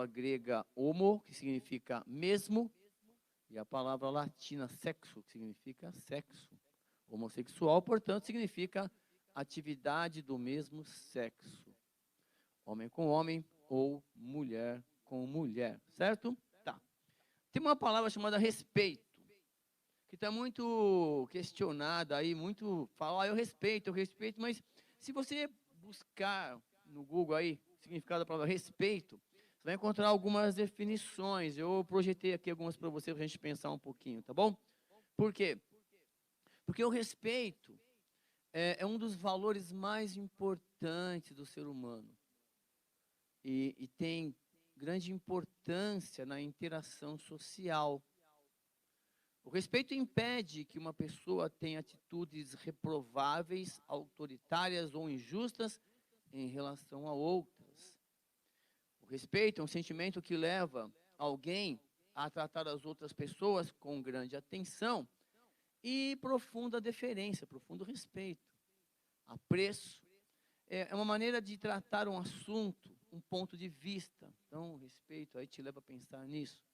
palavra grega homo, que significa mesmo, e a palavra latina sexo, que significa sexo. Homossexual, portanto, significa atividade do mesmo sexo. Homem com homem ou mulher com mulher, certo? Tá. Tem uma palavra chamada respeito, que está muito questionada aí, muito fala, eu respeito, mas se você buscar no Google aí, o significado da palavra respeito, você vai encontrar algumas definições. Eu projetei aqui algumas para você, para a gente pensar um pouquinho, tá bom? Por quê? Porque o respeito é um dos valores mais importantes do ser humano. E tem grande importância na interação social. O respeito impede que uma pessoa tenha atitudes reprováveis, autoritárias ou injustas em relação a outras. O respeito é um sentimento que leva alguém a tratar as outras pessoas com grande atenção e profunda deferência, profundo respeito, apreço. É uma maneira de tratar um assunto, um ponto de vista. Então, o respeito aí te leva a pensar nisso.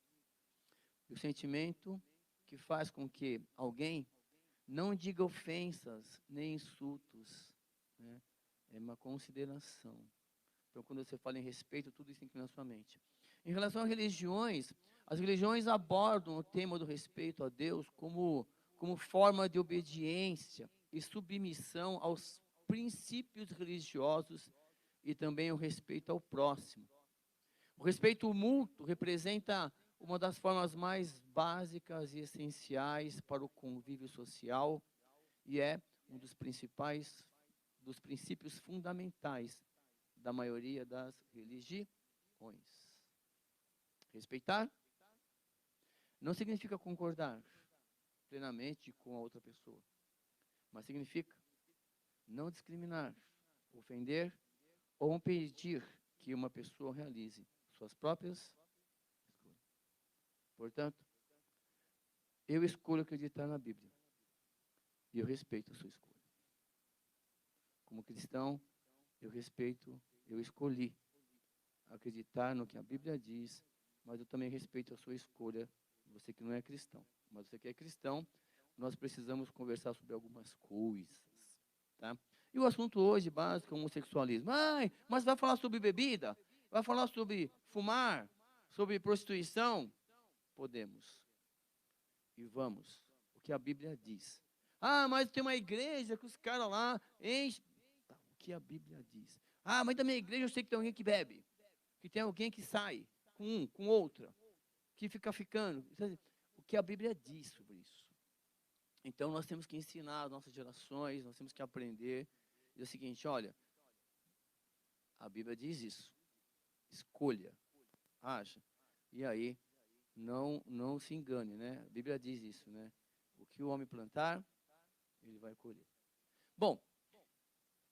E o sentimento que faz com que alguém não diga ofensas nem insultos, né? É uma consideração. Então, quando você fala em respeito, tudo isso tem que ir na sua mente. Em relação às religiões, as religiões abordam o tema do respeito a Deus como forma de obediência e submissão aos princípios religiosos e também o respeito ao próximo. O respeito mútuo representa uma das formas mais básicas e essenciais para o convívio social e é um dos princípios fundamentais da maioria das religiões. Respeitar não significa concordar plenamente com a outra pessoa, mas significa não discriminar, ofender ou impedir que uma pessoa realize suas próprias escolhas. Portanto, eu escolho acreditar na Bíblia e eu respeito a sua escolha. Como cristão, eu escolhi acreditar no que a Bíblia diz, mas eu também respeito a sua escolha, você que não é cristão. Mas você que é cristão, nós precisamos conversar sobre algumas coisas, tá? E o assunto hoje básico é o homossexualismo. Mas vai falar sobre bebida? Vai falar sobre fumar? Sobre prostituição? Podemos. E vamos. O que a Bíblia diz. Mas tem uma igreja que os caras lá enchem. Tá, o que a Bíblia diz. Mas da minha igreja eu sei que tem alguém que bebe. Que tem alguém que sai com um, com outra. Que fica ficando. O que a Bíblia diz sobre isso. Então, nós temos que ensinar as nossas gerações, nós temos que aprender. E é o seguinte, olha, a Bíblia diz isso. Escolha, haja. E aí, não se engane, né? A Bíblia diz isso, né? O que o homem plantar, ele vai colher. Bom,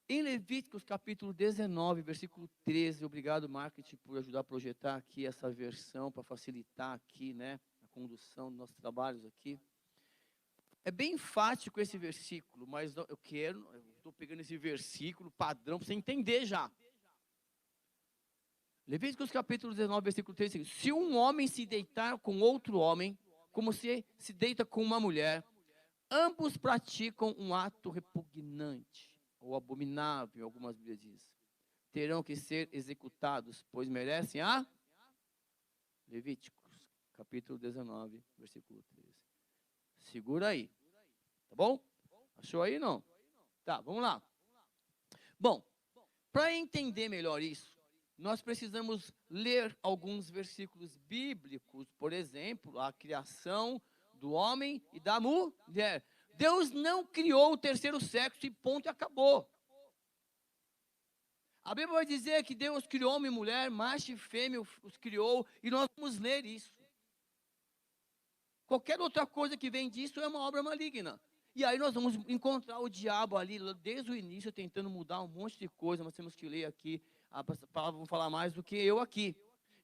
em Levíticos capítulo 19, versículo 13, obrigado, Marketing, por ajudar a projetar aqui essa versão, para facilitar aqui, né, a condução dos nossos trabalhos aqui. É bem enfático esse versículo, mas eu estou pegando esse versículo padrão para você entender já. Levíticos capítulo 19, versículo 13. Se um homem se deitar com outro homem, como se deita com uma mulher, ambos praticam um ato repugnante, ou abominável, algumas Bíblias dizem. Terão que ser executados, pois merecem a Levíticos capítulo 19, versículo 13. Segura aí. Tá bom? Achou aí, não? Tá, vamos lá. Bom, para entender melhor isso, nós precisamos ler alguns versículos bíblicos, por exemplo, a criação do homem e da mulher. Deus não criou o terceiro sexo e ponto e acabou. A Bíblia vai dizer que Deus criou homem e mulher, macho e fêmea os criou, e nós vamos ler isso. Qualquer outra coisa que vem disso é uma obra maligna. E aí nós vamos encontrar o diabo ali, desde o início, tentando mudar um monte de coisa. Nós temos que ler aqui, a palavra vão falar mais do que eu aqui.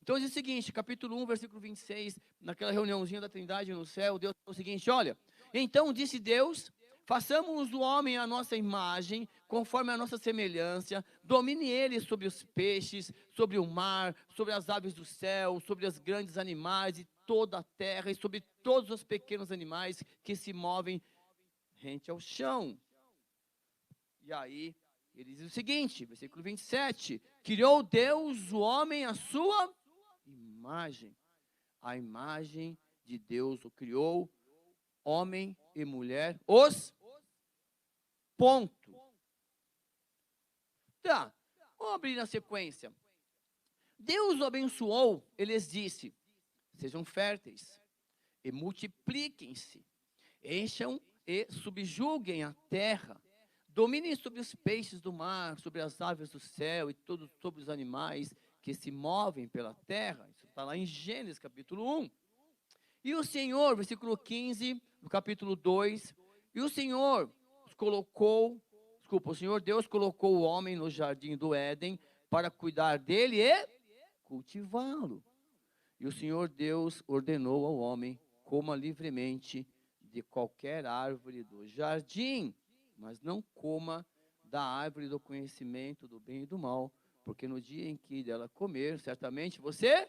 Então diz o seguinte, capítulo 1, versículo 26, naquela reuniãozinha da Trindade no céu, Deus falou o seguinte, olha, então disse Deus, façamos o homem à nossa imagem, conforme a nossa semelhança, domine ele sobre os peixes, sobre o mar, sobre as aves do céu, sobre os grandes animais e toda a terra, e sobre todos os pequenos animais que se movem rente ao chão. E aí, ele diz o seguinte, versículo 27, criou Deus o homem à sua imagem. A imagem de Deus o criou, homem e mulher, os ponto. Tá, vamos abrir na sequência. Deus o abençoou, ele lhes disse, sejam férteis e multipliquem-se, encham e subjuguem a terra, dominem sobre os peixes do mar, sobre as aves do céu e todos sobre os animais que se movem pela terra. Isso está lá em Gênesis capítulo 1. E o Senhor, versículo 15, no capítulo 2, e o Senhor o Senhor Deus colocou o homem no jardim do Éden para cuidar dele e cultivá-lo. E o Senhor Deus ordenou ao homem, coma livremente de qualquer árvore do jardim, mas não coma da árvore do conhecimento do bem e do mal, porque no dia em que dela comer, certamente você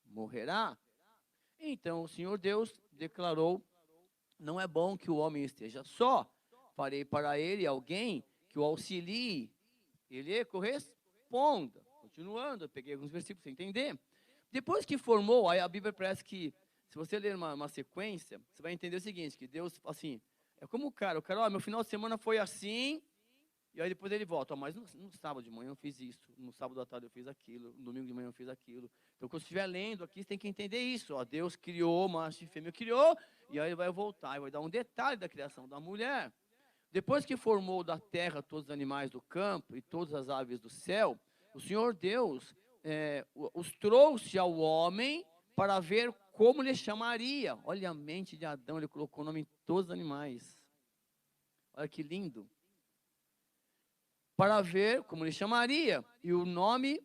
morrerá. Então o Senhor Deus declarou, não é bom que o homem esteja só, farei para ele alguém que o auxilie, ele corresponda. Continuando, eu peguei alguns versículos para você entender. Depois que formou, aí a Bíblia parece que, se você ler uma sequência, você vai entender o seguinte, que Deus, assim, é como o cara, meu final de semana foi assim, e aí depois ele volta, mas no sábado de manhã eu fiz isso, no sábado à tarde eu fiz aquilo, no domingo de manhã eu fiz aquilo. Então, quando você estiver lendo aqui, você tem que entender isso, Deus criou, macho e fêmea criou, e aí ele vai voltar, e vai dar um detalhe da criação da mulher. Depois que formou da terra todos os animais do campo e todas as aves do céu, o Senhor Deus os trouxe ao homem para ver como lhe chamaria. Olha a mente de Adão, ele colocou o nome em todos os animais. Olha que lindo. Para ver como lhe chamaria. E o nome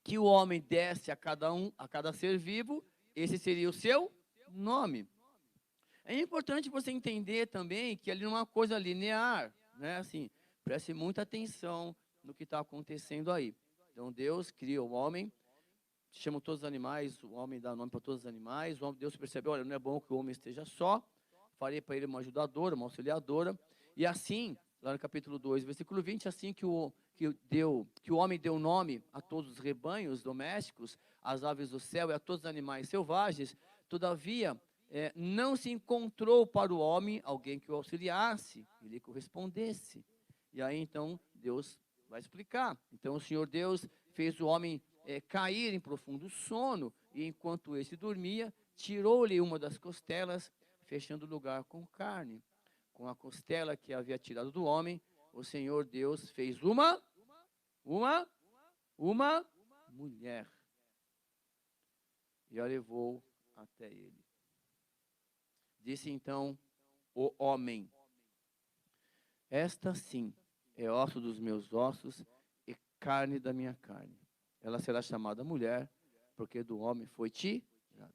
que o homem desse a cada ser vivo, esse seria o seu nome. É importante você entender também que ali não é uma coisa linear, né? Assim, preste muita atenção no que está acontecendo aí. Então, Deus cria o homem, chama todos os animais, o homem dá nome para todos os animais, Deus percebeu, olha, não é bom que o homem esteja só, farei para ele uma ajudadora, uma auxiliadora, e assim, lá no capítulo 2, versículo 20, assim que o homem deu nome a todos os rebanhos domésticos, às aves do céu e a todos os animais selvagens, todavia, não se encontrou para o homem alguém que o auxiliasse e lhe correspondesse. E aí, então, Deus vai explicar. Então, o Senhor Deus fez o homem cair em profundo sono, e enquanto esse dormia, tirou-lhe uma das costelas, fechando o lugar com carne. Com a costela que havia tirado do homem, o Senhor Deus fez uma mulher e a levou até ele. Disse então o homem: esta sim é osso dos meus ossos e carne da minha carne. Ela será chamada mulher, porque do homem foi tirada.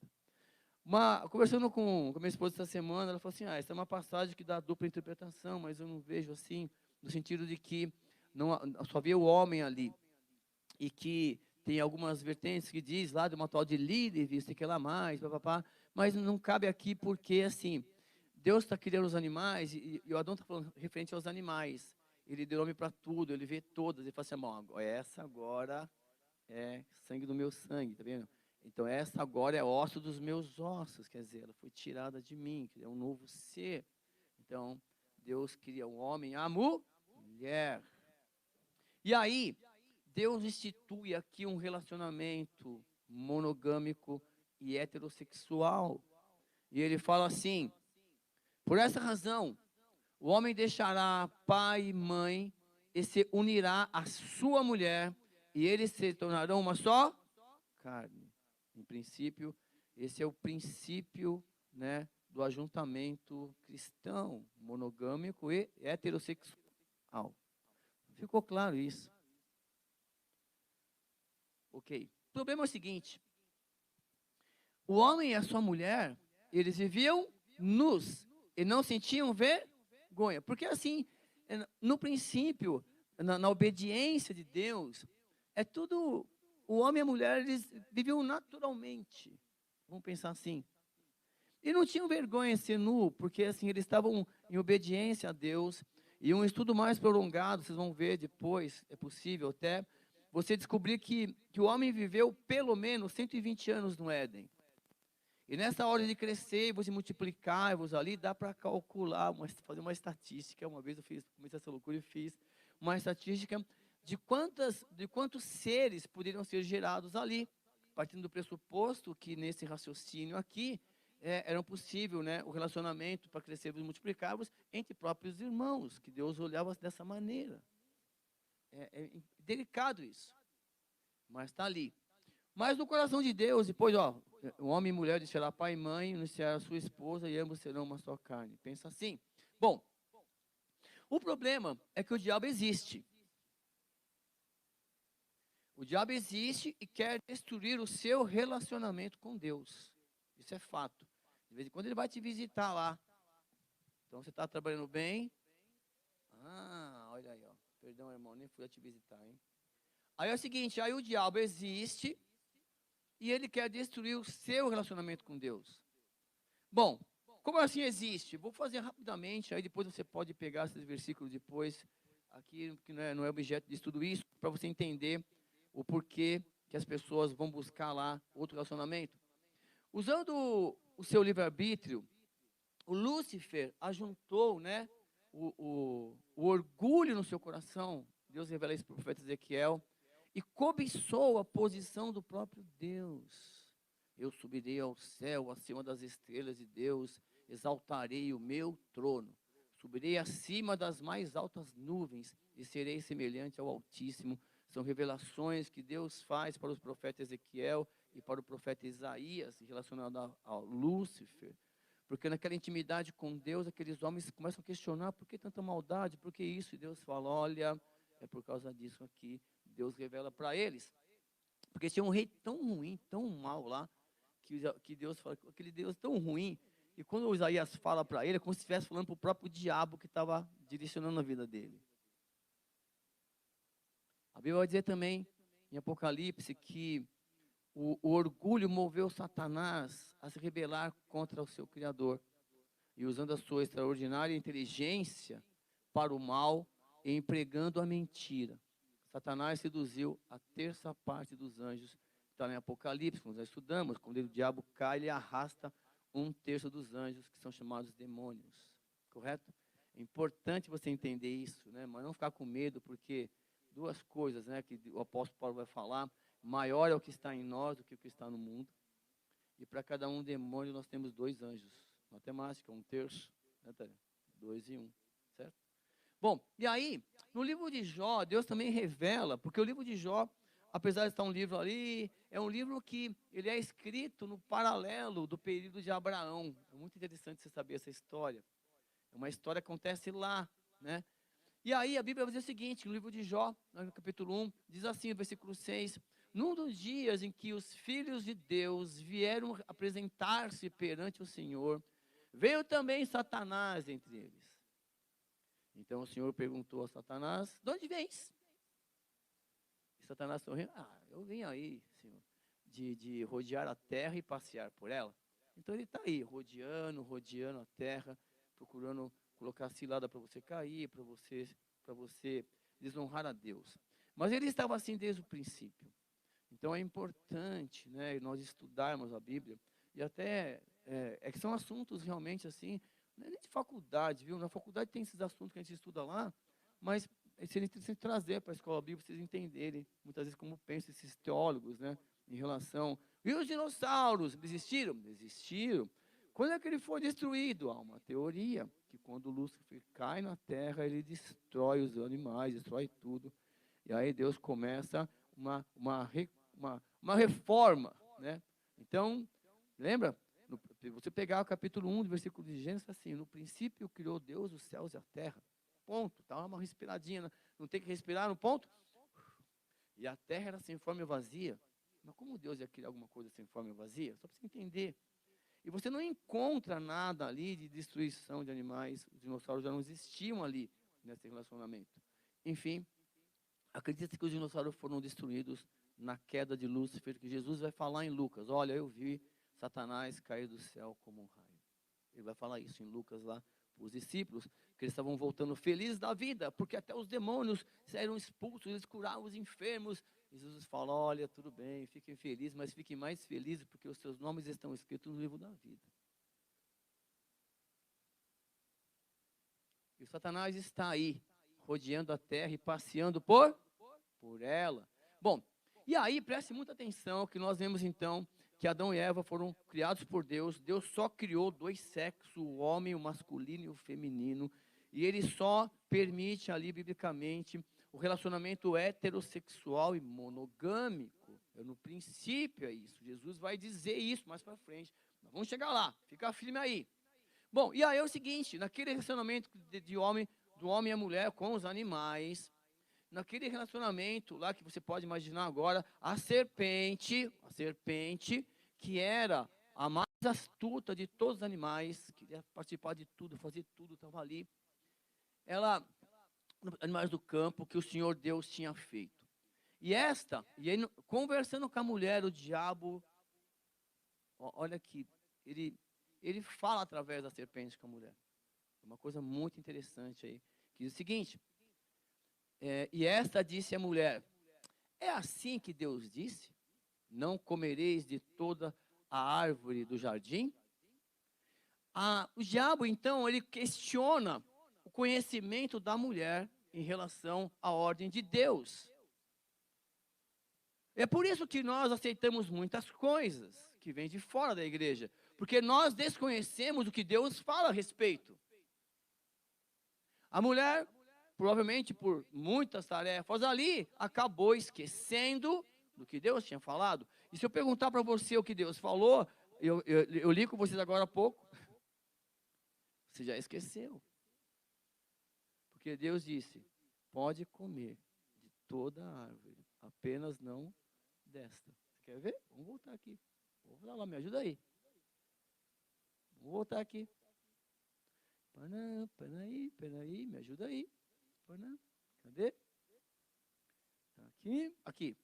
Conversando com minha esposa essa semana, ela falou assim, essa é uma passagem que dá dupla interpretação, mas eu não vejo assim, no sentido de que só vê o homem ali, e que tem algumas vertentes que diz lá de uma tal de Lilith, isso que ela mais, papapá, mas não cabe aqui porque, assim, Deus está criando os animais, e o Adão está falando referente aos animais, ele deu nome para tudo, ele vê todas, ele fala assim, bom, essa agora é sangue do meu sangue, tá vendo? Então, essa agora é osso dos meus ossos, quer dizer, ela foi tirada de mim, é um novo ser. Então, Deus cria o homem, a mulher. E aí, Deus institui aqui um relacionamento monogâmico e heterossexual. E ele fala assim, por essa razão, o homem deixará pai e mãe e se unirá à sua mulher, e eles se tornarão uma só carne. Em princípio, esse é o princípio, né, do ajuntamento cristão, monogâmico e heterossexual. Ficou claro isso? Ok. O problema é o seguinte: o homem e a sua mulher, eles viviam nus e não sentiam vergonha. Porque assim, no princípio, na obediência de Deus, é tudo, o homem e a mulher, eles viviam naturalmente. Vamos pensar assim. E não tinham vergonha de ser nu, porque assim, eles estavam em obediência a Deus. E um estudo mais prolongado, vocês vão ver depois, é possível até, você descobrir que o homem viveu pelo menos 120 anos no Éden. E nessa hora de crescer, você multiplicar-vos ali, dá para calcular, fazer uma estatística. Uma vez eu comecei essa loucura e fiz uma estatística de quantos seres poderiam ser gerados ali, partindo do pressuposto que nesse raciocínio aqui, era possível, né, o relacionamento para crescermos e multiplicarmos entre próprios irmãos, que Deus olhava dessa maneira. É delicado isso, mas está ali. Mas no coração de Deus, depois, o homem e mulher deixará pai e mãe, iniciará sua esposa, e ambos serão uma só carne. Pensa assim. Bom, o problema é que o diabo existe. O diabo existe e quer destruir o seu relacionamento com Deus. Isso é fato. De vez em quando ele vai te visitar lá. Então você está trabalhando bem. Olha aí, ó. Perdão, irmão, nem fui a te visitar, hein? Aí é o seguinte, aí o diabo existe e ele quer destruir o seu relacionamento com Deus. Bom, como assim existe? Vou fazer rapidamente, aí depois você pode pegar esses versículos depois, aqui que não é objeto de estudo isso, para você entender o porquê que as pessoas vão buscar lá outro relacionamento. Usando o seu livre-arbítrio, o Lúcifer ajuntou, né, o orgulho no seu coração. Deus revela isso para o profeta Ezequiel. E cobiçou a posição do próprio Deus. Eu subirei ao céu, acima das estrelas de Deus, exaltarei o meu trono. Subirei acima das mais altas nuvens e serei semelhante ao Altíssimo. São revelações que Deus faz para os profetas Ezequiel e para o profeta Isaías, relacionado ao Lúcifer. Porque naquela intimidade com Deus, aqueles homens começam a questionar: por que tanta maldade? Por que isso? E Deus fala: olha, é por causa disso aqui. Deus revela para eles. Porque tinha um rei tão ruim, tão mal lá, que Deus fala, aquele Deus tão ruim, e quando o Isaías fala para ele, é como se estivesse falando para o próprio diabo que estava direcionando a vida dele. A Bíblia vai dizer também, em Apocalipse, que o orgulho moveu Satanás a se rebelar contra o seu Criador, e usando a sua extraordinária inteligência para o mal, e empregando a mentira. Satanás seduziu a terça parte dos anjos. Está em Apocalipse, quando nós estudamos, quando o diabo cai, ele arrasta um terço dos anjos, que são chamados demônios. Correto? É importante você entender isso, né? Mas não ficar com medo, porque duas coisas, né, que o apóstolo Paulo vai falar: maior é o que está em nós do que o que está no mundo. E para cada um demônio nós temos 2 anjos. Matemática, 1/3, né, 2 e 1, certo? Bom, e aí, no livro de Jó, Deus também revela, porque o livro de Jó, apesar de estar um livro ali, é um livro que ele é escrito no paralelo do período de Abraão. É muito interessante você saber essa história. É uma história que acontece lá, né? E aí a Bíblia vai dizer o seguinte, no livro de Jó, no capítulo 1, diz assim, no versículo 6, num dos dias em que os filhos de Deus vieram apresentar-se perante o Senhor, veio também Satanás entre eles. Então o Senhor perguntou a Satanás: de onde vens? E Satanás sorriu: eu vim aí, Senhor, de rodear a terra e passear por ela. Então ele está aí, rodeando a terra, procurando colocar cilada para você cair, para você desonrar a Deus. Mas ele estava assim desde o princípio. Então é importante, né, nós estudarmos a Bíblia, e até, que são assuntos realmente assim, não é nem de faculdade, viu? Na faculdade tem esses assuntos que a gente estuda lá, mas seria interessante trazer para a escola bíblica, para vocês entenderem, muitas vezes, como pensam esses teólogos, né, em relação... E os dinossauros, existiram? Existiram. Quando é que ele foi destruído? Há uma teoria, que quando Lúcifer cai na terra, ele destrói os animais, destrói tudo. E aí Deus começa uma reforma, né? Então, lembra? Você pegar o capítulo 1 do versículo de Gênesis, assim: no princípio criou Deus os céus e a terra. Ponto. Dá uma respiradinha. Não tem que respirar no ponto? E a terra era sem forma e vazia. Mas como Deus ia criar alguma coisa sem forma e vazia? Só para você entender. E você não encontra nada ali de destruição de animais. Os dinossauros já não existiam ali. nesse relacionamento. Enfim, acredita-se que os dinossauros foram destruídos na queda de Lúcifer, que Jesus vai falar em Lucas. Olha, eu vi Satanás cair do céu como um raio. Ele vai falar isso em Lucas lá para os discípulos, que eles estavam voltando felizes da vida, porque até os demônios saíram expulsos, eles curavam os enfermos. E Jesus fala, olha, tudo bem, fiquem felizes, mas fiquem mais felizes, porque os seus nomes estão escritos no livro da vida. E o Satanás está aí, rodeando a terra e passeando por ela. Bom, e aí preste muita atenção que nós vemos então que Adão e Eva foram criados por Deus. Deus só criou dois sexos, o homem, o masculino e o feminino. E ele só permite ali, biblicamente, o relacionamento heterossexual e monogâmico. No princípio é isso. Jesus vai dizer isso mais para frente. Nós vamos chegar lá, fica firme aí. Bom, e aí é o seguinte, naquele relacionamento do homem e a mulher com os animais, naquele relacionamento lá que você pode imaginar agora, a serpente, que era a mais astuta de todos os animais, queria participar de tudo, fazer tudo, estava ali. Ela, animais do campo que o Senhor Deus tinha feito. E aí, conversando com a mulher, o diabo, olha aqui, ele fala através da serpente com a mulher. Uma coisa muito interessante aí, que diz o seguinte, e esta disse à mulher, é assim que Deus disse? Não comereis de toda a árvore do jardim? O diabo, então, ele questiona o conhecimento da mulher em relação à ordem de Deus. É por isso que nós aceitamos muitas coisas que vêm de fora da igreja, porque nós desconhecemos o que Deus fala a respeito. A mulher, provavelmente por muitas tarefas ali, acabou esquecendo do que Deus tinha falado. E se eu perguntar para você o que Deus falou, eu li com vocês agora há pouco, você já esqueceu. Porque Deus disse, pode comer de toda a árvore, apenas não desta. Você quer ver? Vamos voltar aqui. Vamos lá, me ajuda aí. Vamos voltar aqui. Peraí, me ajuda aí. Cadê? Aqui.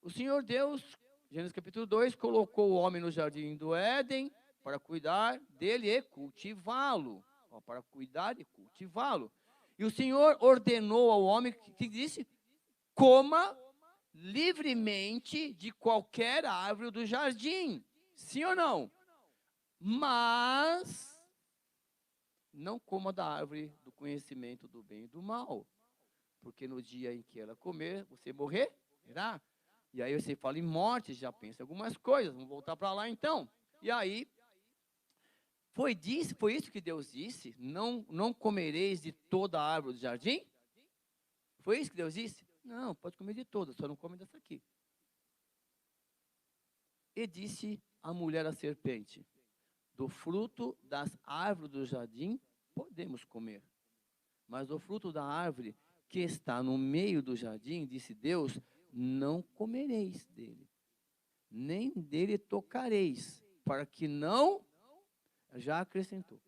O Senhor Deus, Gênesis capítulo 2, colocou o homem no jardim do Éden para cuidar dele e cultivá-lo. Para cuidar e cultivá-lo. E o Senhor ordenou ao homem que disse, coma livremente de qualquer árvore do jardim. Sim ou não? Mas não coma da árvore do conhecimento do bem e do mal, porque no dia em que ela comer, você morrerá. E aí você fala em morte, já pensa em algumas coisas, vamos voltar para lá então. E aí, foi isso que Deus disse, não comereis de toda a árvore do jardim? Foi isso que Deus disse? Não, pode comer de todas, só não come dessa aqui. E disse a mulher à serpente, do fruto das árvores do jardim podemos comer. Mas do fruto da árvore que está no meio do jardim, disse Deus, não comereis dele, nem dele tocareis, para que não, já acrescentou.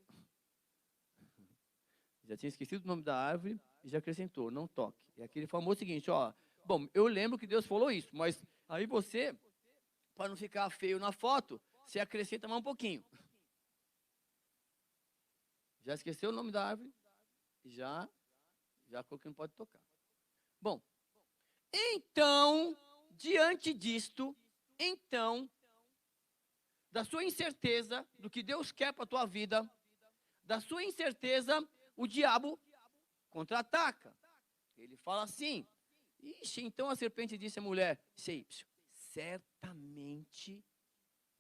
Já tinha esquecido o nome da árvore e já acrescentou, não toque. E aqui ele falou o seguinte, bom, eu lembro que Deus falou isso, mas aí você, para não ficar feio na foto, você acrescenta mais um pouquinho. Já esqueceu o nome da árvore? Já falou que não pode tocar. Bom, então, diante disto, da sua incerteza do que Deus quer para a tua vida, da sua incerteza, o diabo contra-ataca. Ele fala assim, então a serpente disse à mulher, certamente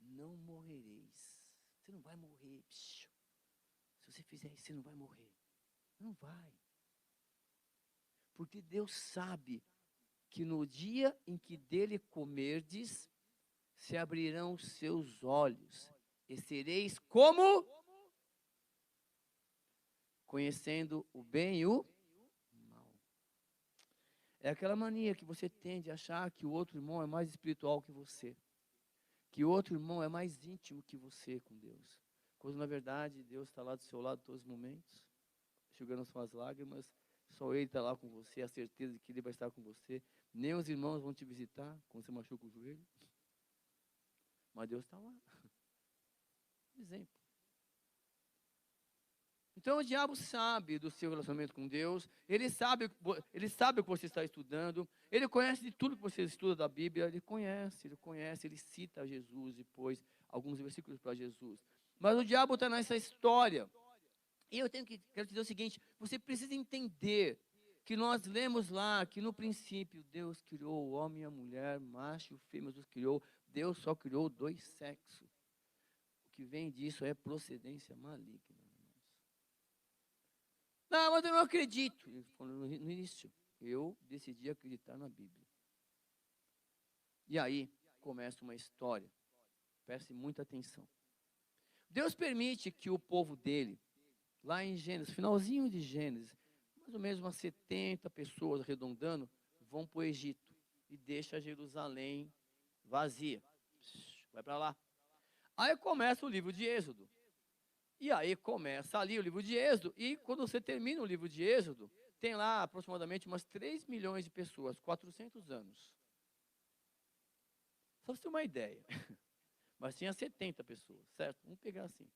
não morrereis. Você não vai morrer. Se você fizer isso, você não vai morrer. Não vai. Porque Deus sabe que no dia em que dele comerdes, se abrirão os seus olhos, e sereis como? Conhecendo o bem e o mal. É aquela mania que você tem de achar que o outro irmão é mais espiritual que você. Que o outro irmão é mais íntimo que você com Deus. Quando na verdade Deus está lá do seu lado todos os momentos. enxugando suas lágrimas, só Ele está lá com você, a certeza de que Ele vai estar com você. Nem os irmãos vão te visitar quando você machuca o joelho. Mas Deus está lá. Exemplo. Então o diabo sabe do seu relacionamento com Deus, ele sabe o que você está estudando, ele conhece de tudo que você estuda da Bíblia, ele conhece, ele cita Jesus depois, alguns versículos para Jesus. Mas o diabo está nessa história. E quero te dizer o seguinte, você precisa entender que nós lemos lá que no princípio Deus criou o homem e a mulher, macho e fêmea Deus criou, Deus só criou 2 sexos. O que vem disso é procedência maligna. Não, mas eu não acredito. Ele falou no início, eu decidi acreditar na Bíblia. E aí começa uma história. Preste muita atenção. Deus permite que o povo dele, lá em Gênesis, finalzinho de Gênesis, mais ou menos umas 70 pessoas arredondando, vão para o Egito e deixa Jerusalém vazia. Vai para lá. Aí começa o livro de Êxodo. E aí começa ali o livro de Êxodo, e quando você termina o livro de Êxodo, tem lá aproximadamente umas 3 milhões de pessoas, 400 anos. Só para você ter uma ideia. Mas tinha 70 pessoas, certo? Vamos pegar assim.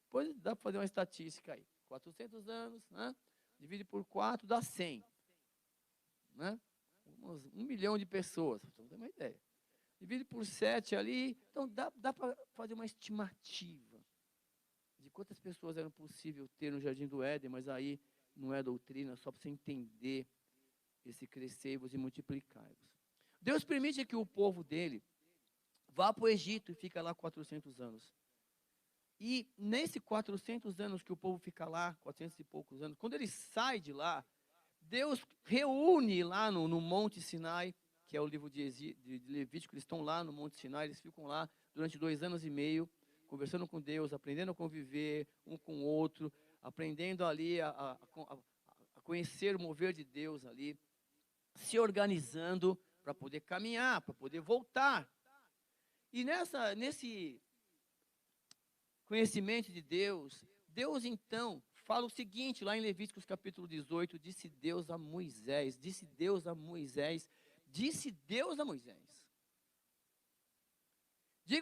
Depois dá para fazer uma estatística aí. 400 anos, né? Divide por 4, dá 100. Né? 1 milhão de pessoas, para você ter uma ideia. Divide por 7 ali, então dá para fazer uma estimativa de quantas pessoas era possível ter no Jardim do Éden, mas aí não é doutrina, só para você entender esse crescei-vos e multiplicai-vos. Deus permite que o povo dele vá para o Egito e fica lá 400 anos. E nesse 400 anos que o povo fica lá, 400 e poucos anos, quando ele sai de lá, Deus reúne lá no Monte Sinai, que é o livro de Levítico, eles estão lá no Monte Sinai, eles ficam lá durante 2 anos e meio, conversando com Deus, aprendendo a conviver um com o outro, aprendendo ali a conhecer o mover de Deus ali, se organizando para poder caminhar, para poder voltar. E nesse conhecimento de Deus, Deus então fala o seguinte, lá em Levíticos capítulo 18, disse Deus a Moisés, diga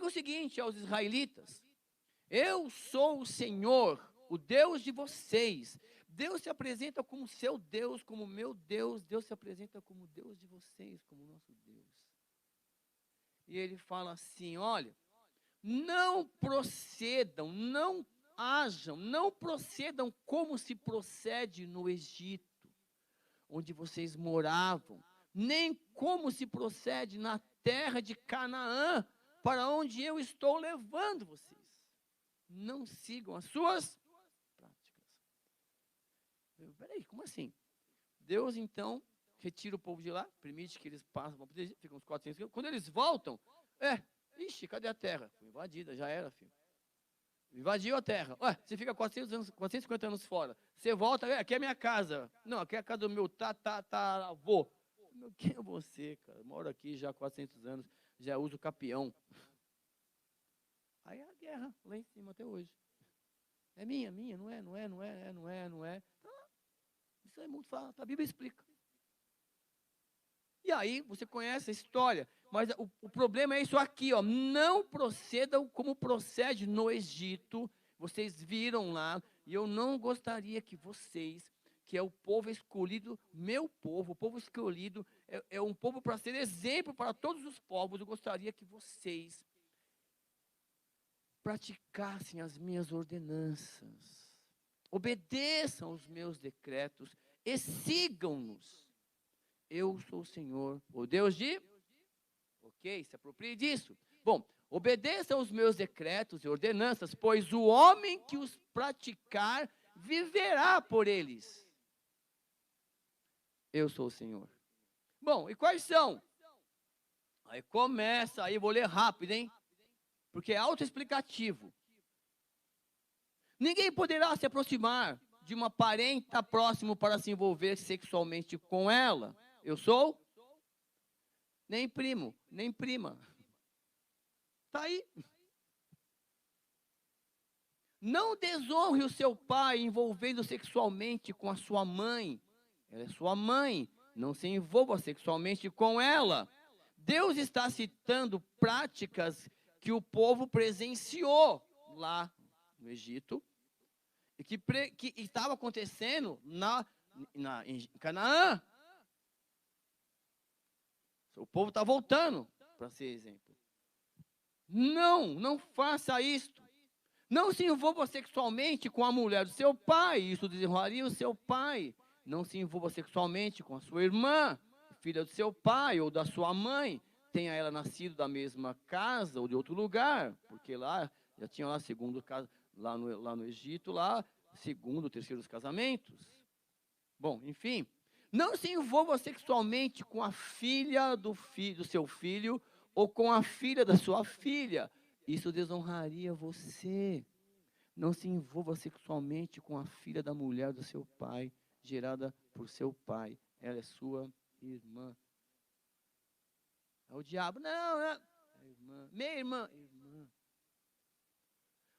o seguinte aos israelitas, eu sou o Senhor, o Deus de vocês. Deus se apresenta como seu Deus, como meu Deus. Deus se apresenta como Deus de vocês, como nosso Deus. E ele fala assim, olha, não procedam, não ajam, não procedam como se procede no Egito, onde vocês moravam, nem como se procede na terra de Canaã, para onde eu estou levando vocês. Não sigam as suas práticas. Peraí, como assim? Deus, então, retira o povo de lá, permite que eles passem, ficam uns 400 anos. Quando eles voltam, cadê a terra? Foi invadida, já era, filho. Invadiu a terra. Você fica 400 anos, 450 anos fora. Você volta, aqui é a minha casa. Não, aqui é a casa do meu avô. Quem é você, cara? Eu moro aqui já há 400 anos, já uso capião. Aí a guerra, lá em cima até hoje. É minha, não é. Isso é muito fácil, a Bíblia explica. E aí, você conhece a história, mas o problema é isso aqui, ó, não procedam como procede no Egito, vocês viram lá, e eu não gostaria que vocês, que é o povo escolhido, meu povo, o povo escolhido, é um povo para ser exemplo para todos os povos, eu gostaria que vocês praticassem as minhas ordenanças, obedeçam os meus decretos e sigam-nos. Eu sou o Senhor, o Deus de... Ok, se aproprie disso. Bom, obedeçam os meus decretos e ordenanças, pois o homem que os praticar viverá por eles. Eu sou o Senhor. Bom, e quais são? Aí começa, aí vou ler rápido, hein? Porque é autoexplicativo. Ninguém poderá se aproximar de uma parenta próximo para se envolver sexualmente com ela. Eu sou? Nem primo, nem prima. Está aí. Não desonre o seu pai envolvendo sexualmente com a sua mãe. Ela é sua mãe. Não se envolva sexualmente com ela. Deus está citando práticas que o povo presenciou lá no Egito e que estava acontecendo em Canaã. O povo está voltando para ser exemplo. Não faça isto. Não se envolva sexualmente com a mulher do seu pai, isso desonraria o seu pai. Não se envolva sexualmente com a sua irmã, filha do seu pai ou da sua mãe, tenha ela nascido da mesma casa ou de outro lugar, porque lá já tinha lá segundo lá no Egito, lá segundo, terceiros casamentos. Bom, enfim, não se envolva sexualmente com a filha do seu filho ou com a filha da sua filha. Isso desonraria você. Não se envolva sexualmente com a filha da mulher do seu pai, gerada por seu pai. Ela é sua irmã. É o diabo. Não, é irmã. Minha irmã. Irmã.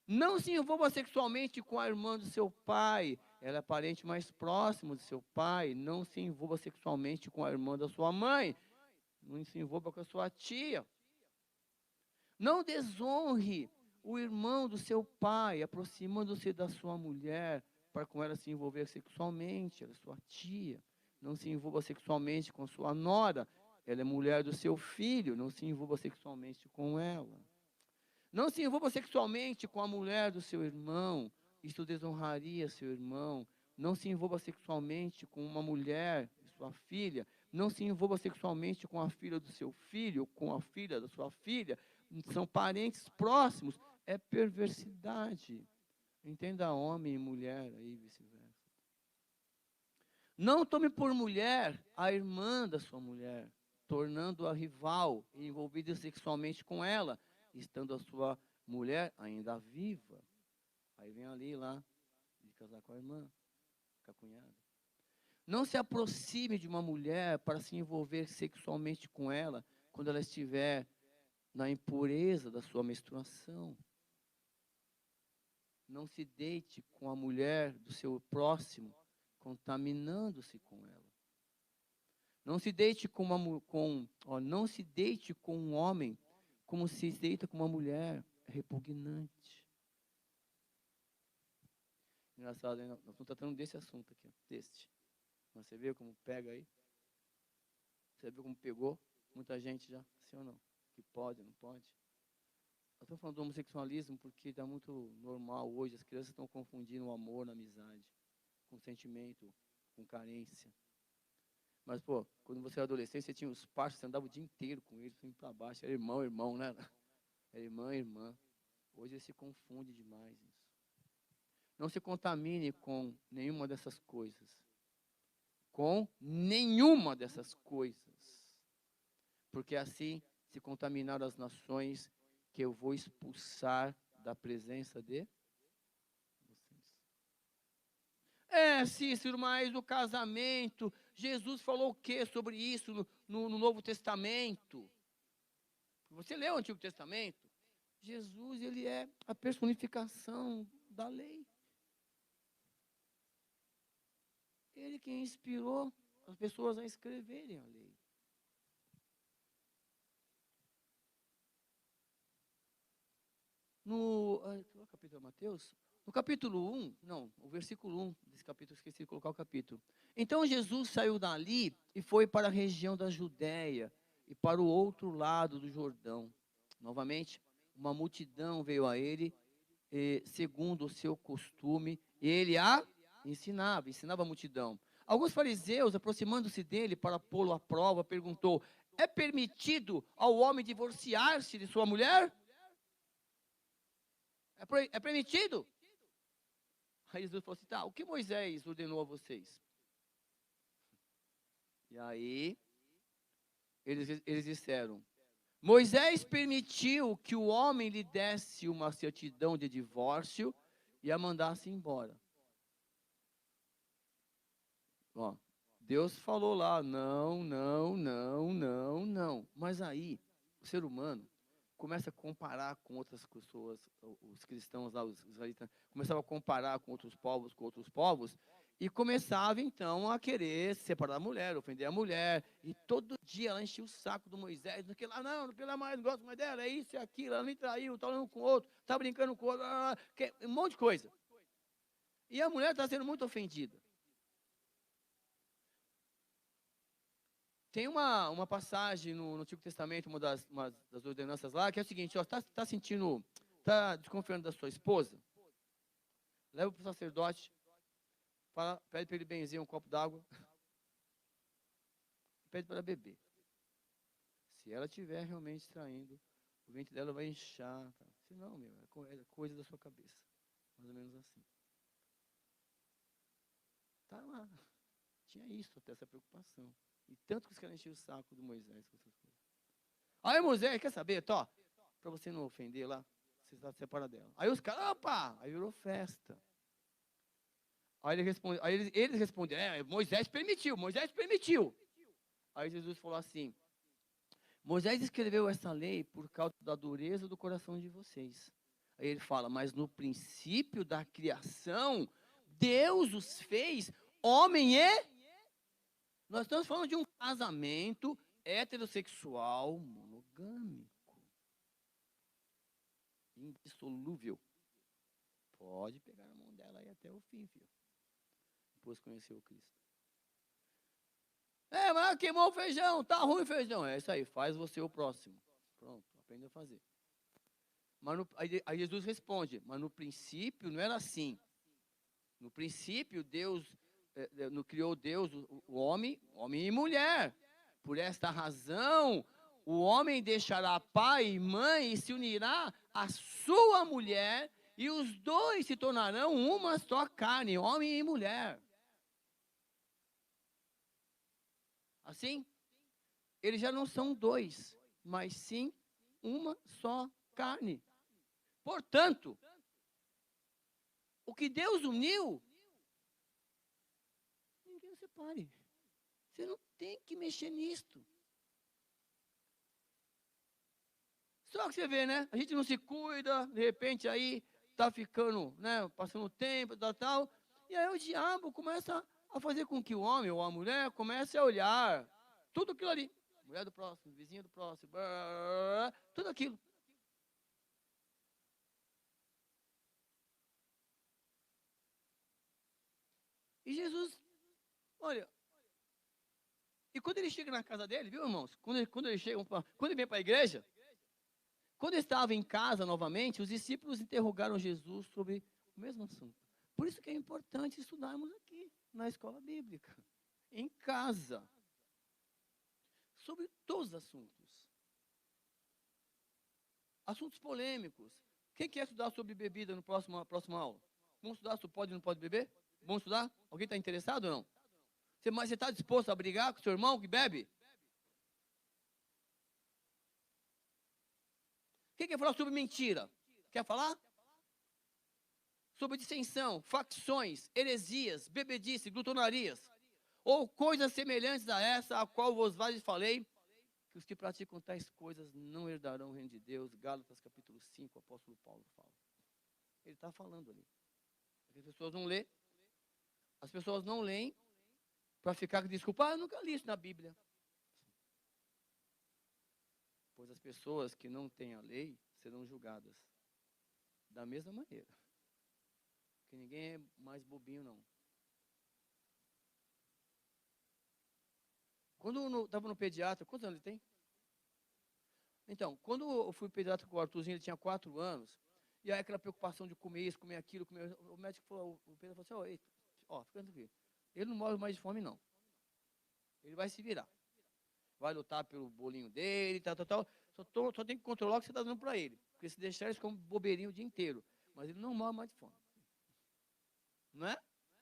Não se envolva sexualmente com a irmã do seu pai. Ela é parente mais próximo do seu pai. Não se envolva sexualmente com a irmã da sua mãe. Não se envolva com a sua tia. Não desonre o irmão do seu pai, aproximando-se da sua mulher, para com ela se envolver sexualmente. Ela é sua tia. Não se envolva sexualmente com sua nora. Ela é mulher do seu filho. Não se envolva sexualmente com ela. Não se envolva sexualmente com a mulher do seu irmão. Isso desonraria seu irmão. Não se envolva sexualmente com uma mulher, sua filha. Não se envolva sexualmente com a filha do seu filho, com a filha da sua filha. São parentes próximos. É perversidade. Entenda homem e mulher aí, vice-versa. Não tome por mulher a irmã da sua mulher, tornando-a rival e envolvida sexualmente com ela, estando a sua mulher ainda viva. Aí vem ali lá, de casar com a irmã, com a cunhada. Não se aproxime de uma mulher para se envolver sexualmente com ela, quando ela estiver na impureza da sua menstruação. Não se deite com a mulher do seu próximo, contaminando-se com ela. Não se deite não se deite com um homem como se deita com uma mulher. É repugnante. Engraçado, hein? Nós estamos tratando desse assunto aqui, deste. Mas você viu como pega aí? Você viu como pegou? Muita gente já, sim ou não? Que pode, não pode? Eu estou falando do homossexualismo porque está muito normal hoje. As crianças estão confundindo o amor na amizade, com sentimento, com carência. Mas, pô, quando você era adolescente, você tinha os parceiros, você andava o dia inteiro com eles, indo para baixo. Era irmão, irmão, né? Era irmã, irmã. Hoje se confunde demais isso. Não se contamine com nenhuma dessas coisas. Com nenhuma dessas coisas. Porque assim se contaminaram as nações que eu vou expulsar da presença de vocês. Cícero, mas o casamento, Jesus falou o que sobre isso no Novo Testamento? Você leu o Antigo Testamento? Jesus, ele é a personificação da lei. Ele que inspirou as pessoas a escreverem a lei. No capítulo de Mateus? No capítulo 1, não, o versículo 1 desse capítulo, esqueci de colocar o capítulo. Então Jesus saiu dali e foi para a região da Judéia e para o outro lado do Jordão. Novamente, uma multidão veio a ele, segundo o seu costume, e ele ensinava a multidão. Alguns fariseus, aproximando-se dele para pô-lo à prova, perguntou: é permitido ao homem divorciar-se de sua mulher? É permitido? Aí Jesus falou assim: tá, o que Moisés ordenou a vocês? E aí, eles disseram: Moisés permitiu que o homem lhe desse uma certidão de divórcio e a mandasse embora. Ó, Deus falou lá, não. Mas aí, o ser humano, começa a comparar com outras pessoas, os cristãos lá, os israelitas, começavam a comparar com outros povos, e começava então a querer separar a mulher, ofender a mulher, e todo dia ela enchia o saco do Moisés, não quer lá, não quer lá mais, não gosto mais dela, é isso, é aquilo, ela me traiu, está olhando com o outro, está brincando com o outro, um monte de coisa. E a mulher está sendo muito ofendida. Tem uma passagem no Antigo Testamento, uma das ordenanças lá, que é o seguinte, ó, está desconfiando da sua esposa, leva para o sacerdote, pede para ele benzer um copo d'água, pede para ela beber. Se ela estiver realmente traindo, o ventre dela vai inchar. Tá? Se não, é coisa da sua cabeça. Mais ou menos assim. Tá lá. Tinha isso, até essa preocupação. E tanto que os caras enchiam o saco do Moisés com essas coisas. Aí Moisés, quer saber? Tó, para você não ofender lá, você está separado dela. Aí os caras, opa! Aí virou festa. Aí eles responderam, Moisés permitiu. Aí Jesus falou assim, Moisés escreveu essa lei por causa da dureza do coração de vocês. Aí ele fala, mas no princípio da criação, Deus os fez homem e... Nós estamos falando de um casamento heterossexual monogâmico. Indissolúvel. Pode pegar a mão dela aí até o fim, filho. Depois conheceu o Cristo. Mas queimou o feijão, tá ruim o feijão. É isso aí, faz você o próximo. Pronto, aprenda a fazer. Mas aí Jesus responde, mas no princípio não era assim. No princípio, criou Deus o homem e mulher. Por esta razão, o homem deixará pai e mãe e se unirá à sua mulher, e os dois se tornarão uma só carne, homem e mulher. Assim, eles já não são dois, mas sim uma só carne. Portanto, o que Deus uniu, ninguém separe. Você não tem que mexer nisto. Só que você vê, né? A gente não se cuida, de repente aí tá ficando, né? Passando o tempo, tal. E aí o diabo começa a fazer com que o homem ou a mulher comece a olhar tudo aquilo ali. Mulher do próximo, vizinho do próximo, tudo aquilo. E Jesus, olha, e quando ele chega na casa dele, viu, irmãos? Quando ele vem para a igreja, quando ele estava em casa novamente, os discípulos interrogaram Jesus sobre o mesmo assunto. Por isso que é importante estudarmos aqui, na escola bíblica, em casa, sobre todos os assuntos. Assuntos polêmicos. Quem quer estudar sobre bebida na próxima aula? Vamos estudar se pode ou não pode beber? Vamos estudar? Alguém está interessado ou não? Mas você está disposto a brigar com seu irmão que bebe? Quem quer falar sobre mentira? Quer falar? Sobre dissensão, facções, heresias, bebedice, glutonarias, ou coisas semelhantes a essa, a qual vos falei, que os que praticam tais coisas não herdarão o reino de Deus. Gálatas capítulo 5, o apóstolo Paulo fala. Ele está falando ali. As pessoas não lêem. As pessoas não leem para ficar com desculpa, eu nunca li isso na Bíblia. Pois as pessoas que não têm a lei serão julgadas da mesma maneira. Porque ninguém é mais bobinho, não. Quando eu estava no pediatra, quantos anos ele tem? Então, quando eu fui pediatra com o Arthurzinho, ele tinha 4 anos, e aí aquela preocupação de comer isso, comer aquilo, o médico falou, o pediatra falou assim, fica tranquilo, ele não morre mais de fome, não. Ele vai se virar. Vai lutar pelo bolinho dele, tal. Só tem que controlar o que você está dando para ele. Porque se deixar, ele fica um bobeirinho o dia inteiro. Mas ele não morre mais de fome. Não é?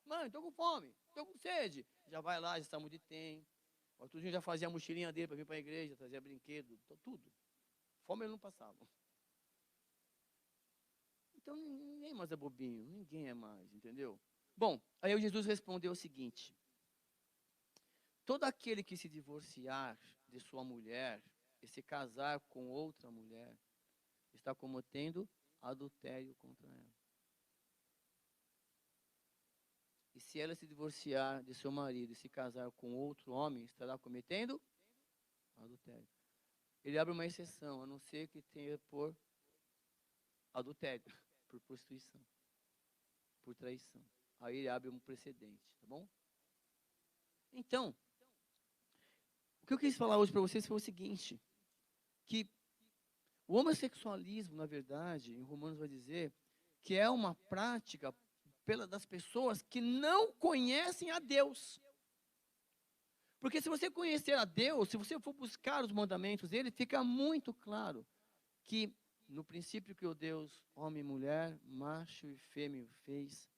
Mãe, estou com fome, estou com sede. Já vai lá, já sabe onde tem. O Arthurzinho já fazia a mochilinha dele para vir para a igreja, trazia brinquedo, tudo. Fome ele não passava. Então ninguém mais é bobinho, ninguém é mais, entendeu? Bom, aí o Jesus respondeu o seguinte: todo aquele que se divorciar de sua mulher e se casar com outra mulher, está cometendo adultério contra ela. E se ela se divorciar de seu marido e se casar com outro homem, estará cometendo adultério. Ele abre uma exceção, a não ser que tenha por adultério, por prostituição, por traição. Aí ele abre um precedente, tá bom? Então, o que eu quis falar hoje para vocês foi o seguinte, que o homossexualismo, na verdade, em Romanos vai dizer que é uma prática das pessoas que não conhecem a Deus. Porque se você conhecer a Deus, se você for buscar os mandamentos dele, fica muito claro que no princípio que o Deus, homem e mulher, macho e fêmea fez,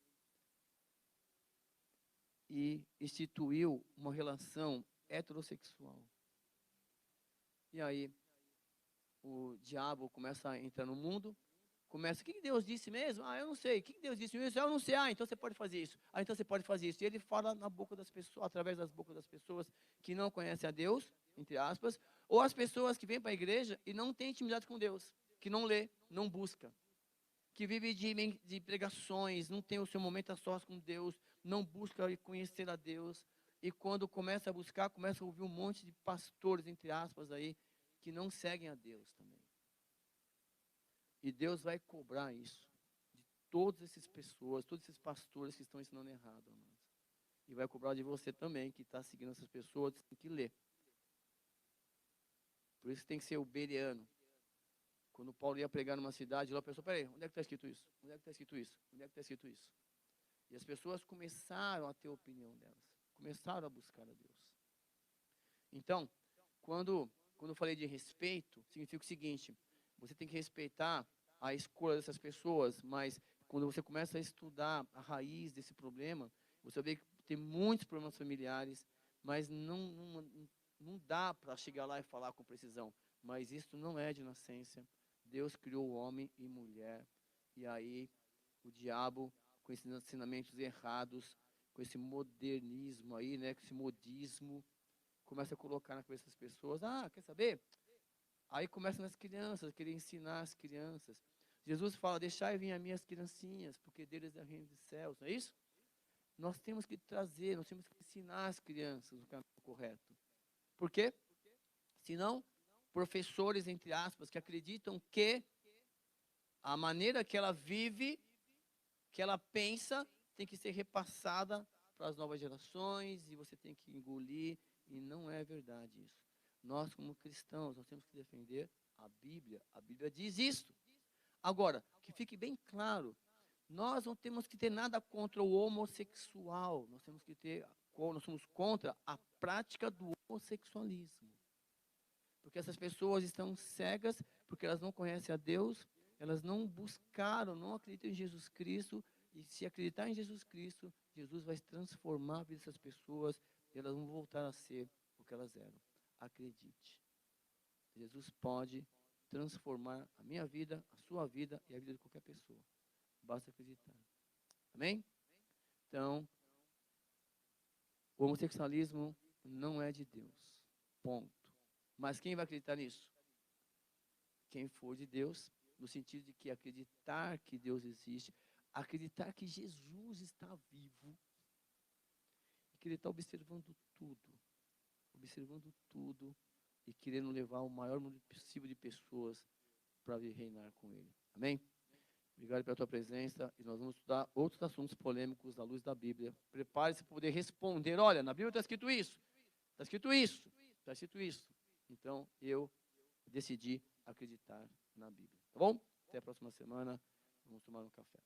e instituiu uma relação heterossexual. E aí, o diabo começa a entrar no mundo, começa, o que Deus disse mesmo? Ah, eu não sei. O que Deus disse mesmo? Eu não sei. Ah, então você pode fazer isso. Ah, então você pode fazer isso. E ele fala na boca das pessoas, através das bocas das pessoas que não conhecem a Deus, entre aspas, ou as pessoas que vêm para a igreja e não têm intimidade com Deus, que não lê, não busca, que vive de pregações, não tem o seu momento a sós com Deus, não busca conhecer a Deus, e quando começa a buscar, começa a ouvir um monte de pastores, entre aspas, aí, que não seguem a Deus também. E Deus vai cobrar isso de todas essas pessoas, todos esses pastores que estão ensinando errado, amados. E vai cobrar de você também, que está seguindo essas pessoas, tem que ler. Por isso tem que ser o bereano. Quando Paulo ia pregar numa cidade, lá a pessoa, peraí, onde é que está escrito isso? Onde é que está escrito isso? Onde é que está escrito isso? E as pessoas começaram a ter a opinião delas. Começaram a buscar a Deus. Então, quando eu falei de respeito, significa o seguinte, você tem que respeitar a escolha dessas pessoas, mas quando você começa a estudar a raiz desse problema, você vê que tem muitos problemas familiares, mas não dá para chegar lá e falar com precisão. Mas isso não é de nascença. Deus criou o homem e mulher, e aí o diabo, com esses ensinamentos errados, com esse modernismo aí, né, com esse modismo, começa a colocar na cabeça das pessoas, quer saber? Aí começa nas crianças, querer ensinar as crianças. Jesus fala, deixai vir a minhas criancinhas, porque deles é o reino dos céus, não é isso? Nós temos que trazer, nós temos que ensinar as crianças o caminho correto. Por quê? Senão, professores, entre aspas, que acreditam que a maneira que ela vive, que ela pensa, tem que ser repassada para as novas gerações, e você tem que engolir, e não é verdade isso. Nós, como cristãos, nós temos que defender a Bíblia diz isso. Agora, que fique bem claro, nós não temos que ter nada contra o homossexual, nós somos contra a prática do homossexualismo. Porque essas pessoas estão cegas, porque elas não conhecem a Deus, elas não buscaram, não acreditam em Jesus Cristo, e se acreditar em Jesus Cristo, Jesus vai transformar a vida dessas pessoas, e elas vão voltar a ser o que elas eram. Acredite. Jesus pode transformar a minha vida, a sua vida e a vida de qualquer pessoa. Basta acreditar. Amém? Então, o homossexualismo não é de Deus. Ponto. Mas quem vai acreditar nisso? Quem for de Deus, no sentido de que acreditar que Deus existe, acreditar que Jesus está vivo, e que Ele está observando tudo, e querendo levar o maior número possível de pessoas para vir reinar com Ele. Amém? Obrigado pela tua presença, e nós vamos estudar outros assuntos polêmicos à luz da Bíblia. Prepare-se para poder responder, olha, na Bíblia está escrito isso, está escrito isso, está escrito isso. Então, eu decidi acreditar na Bíblia. Tá bom? Até a próxima semana. Vamos tomar um café.